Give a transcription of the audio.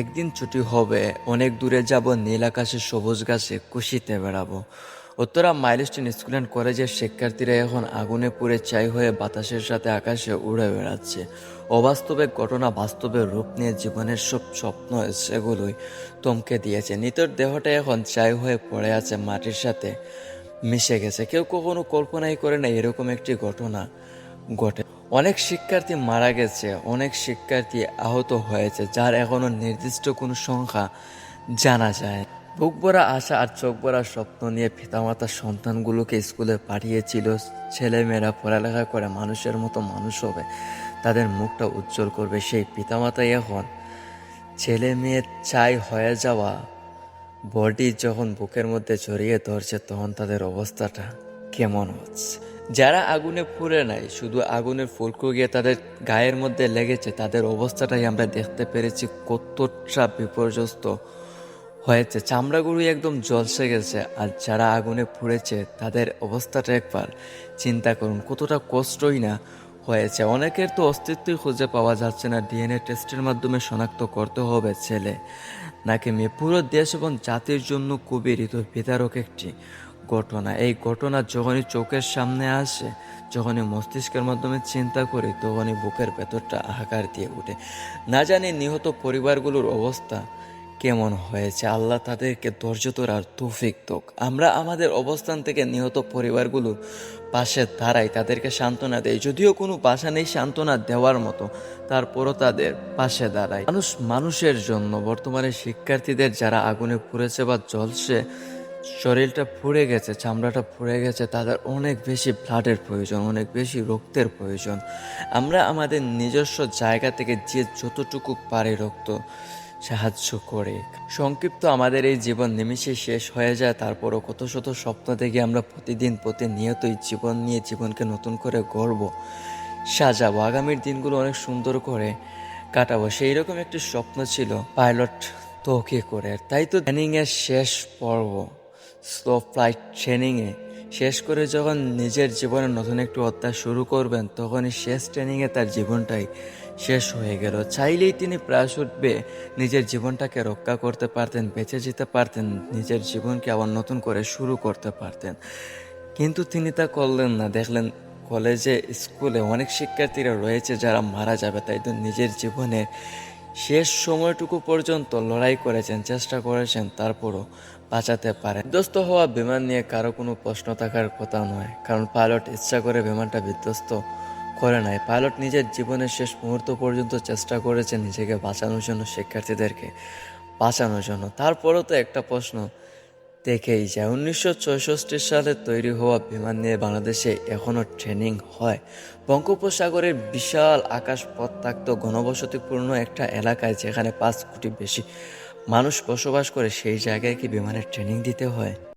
একদিন ছুটি হবে, অনেক দূরে যাব, নীল আকাশে সবুজ গাছে খুশিতে বেড়াবো। উত্তরা মাইলস্টোন স্কুল অ্যান্ড কলেজের শিক্ষার্থীরা এখন আগুনে পুড়ে ছাই হয়ে বাতাসের সাথে আকাশে উড়ে বেড়াচ্ছে। অবাস্তবে ঘটনা বাস্তবে রূপ নিয়ে জীবনের সব স্বপ্ন সেগুলোই থমকে দিয়েছে। নিতর দেহটা এখন ছাই হয়ে পড়ে আছে, মাটির সাথে মিশে গেছে। কেউ কখনো কল্পনাই করে না এরকম একটি ঘটনা ঘটে। অনেক শিক্ষার্থী মারা গেছে, অনেক শিক্ষার্থী আহত হয়েছে, যার এখনো নির্দিষ্ট কোনো সংখ্যা জানা যায় না। বুক ভরা আশা আর চোখ ভরা স্বপ্ন নিয়ে পিতামাতা সন্তানগুলোকে স্কুলে পাঠিয়েছিল। ছেলেমেয়েরা পড়ালেখা করে মানুষের মতো মানুষ হবে, তাদের মুখটা উজ্জ্বল করবে। সেই পিতামাতাই এখন ছেলে মেয়ের ছাই হয়ে যাওয়া বডি যখন বুকের মধ্যে জড়িয়ে ধরছে, তখন তাদের অবস্থাটা কেমন হচ্ছে। যারা আগুনে পুড়ে নাই, শুধু আগুনের ফুলকো গিয়ে তাদের গায়ের মধ্যে লেগেছে, তাদের অবস্থাটাই আমরা দেখতে পেরেছি কতটা বিপর্যস্ত হয়েছে। চামড়াগুলো একদম ঝলসে গেছে। আর যারা আগুনে পুড়েছে তাদের অবস্থাটা একবার চিন্তা করুন, কতটা কষ্টই না হয়েছে। অনেকের তো অস্তিত্বই খুঁজে পাওয়া যাচ্ছে না। ডিএনএ টেস্টের মাধ্যমে শনাক্ত করতে হবে ছেলে নাকি মেয়ে। পুরো দেশ এবং জাতির জন্য খুবই হৃদয়বিদারক একটি ঘটনা। এই ঘটনা যখনই চোখের সামনে আসে, যখনই মস্তিষ্কের মাধ্যমে চিন্তা করি, তখনই বুকের ভেতরটা হাহাকার দিয়ে ওঠে। না জানি নিহত পরিবারগুলোর অবস্থা কেমন হয়েছে। আল্লাহ তাদেরকে ধৈর্য ধরার তৌফিক দিক। আমরা আমাদের অবস্থান থেকে নিহত পরিবারগুলোর পাশে দাঁড়াই, তাদেরকে সান্ত্বনা দেয়। যদিও কোনো ভাষা নেই সান্ত্বনা দেওয়ার মতো, তারপরও তাদের পাশে দাঁড়াই। মানুষ মানুষের জন্য। বর্তমানে শিক্ষার্থীদের যারা আগুনে পুড়েছে বা জ্বলছে, শরীরটা পুড়ে গেছে, চামড়াটা পুড়ে গেছে, তাদের অনেক বেশি ব্লাডের প্রয়োজন, অনেক বেশি রক্তের প্রয়োজন। আমরা আমাদের নিজস্ব জায়গা থেকে যে যতটুকু পারি রক্ত সাহায্য করে। সংক্ষিপ্ত আমাদের এই জীবন নিমিষে শেষ হয়ে যায়, তারপরও কত শত স্বপ্ন দেখে আমরা প্রতিদিন প্রতিনিয়তই জীবন নিয়ে জীবনকে নতুন করে গড়ব, সাজাবো, আগামীর দিনগুলো অনেক সুন্দর করে কাটাবো। সেই রকম একটি স্বপ্ন ছিল পাইলট তৌকিকুরের। তাই তো ট্রেনিংয়ের শেষ পর্ব, স্লো ফ্লাইট ট্রেনিংয়ে শেষ করে যখন নিজের জীবনের নতুন একটি অধ্যায় শুরু করবেন, তখনই শেষ ট্রেনিংয়ে তার জীবনটাই শেষ হয়ে গেল। চাইলেই তিনি প্যারাশুট বেয়ে নিজের জীবনটাকে রক্ষা করতে পারতেন, বেঁচে যেতে পারতেন, নিজের জীবনকে আবার নতুন করে শুরু করতে পারতেন, কিন্তু তিনি তা করলেন না। দেখলেন কলেজে স্কুলে অনেক শিক্ষার্থীরা রয়েছে যারা মারা যাবে, তাই তো নিজের জীবনের শেষ সময়টুকু পর্যন্ত লড়াই করেছেন, চেষ্টা করেছেন, তারপরও বাঁচাতে পারেন। বিধ্বস্ত হওয়া বিমান নিয়ে কারো কোনো প্রশ্ন থাকার কথা নয়, কারণ পাইলট ইচ্ছা করে বিমানটা বিধ্বস্ত করে নাই। পাইলট নিজের জীবনের শেষ মুহূর্ত পর্যন্ত চেষ্টা করেছেন নিজেকে বাঁচানোর জন্য, শিক্ষার্থীদেরকে বাঁচানোর জন্য। তারপরও তো একটা প্রশ্ন দেখেই যায়, 1964 সালে তৈরি হওয়া বিমান নিয়ে বাংলাদেশে এখনও ট্রেনিং হয়। বঙ্গোপসাগরের বিশাল আকাশপথ থাকতো ঘনবসতিপূর্ণ একটা এলাকায়, যেখানে 5 কোটি বেশি মানুষ বসবাস করে, সেই জায়গায় কি বিমানের ট্রেনিং দিতে হয়?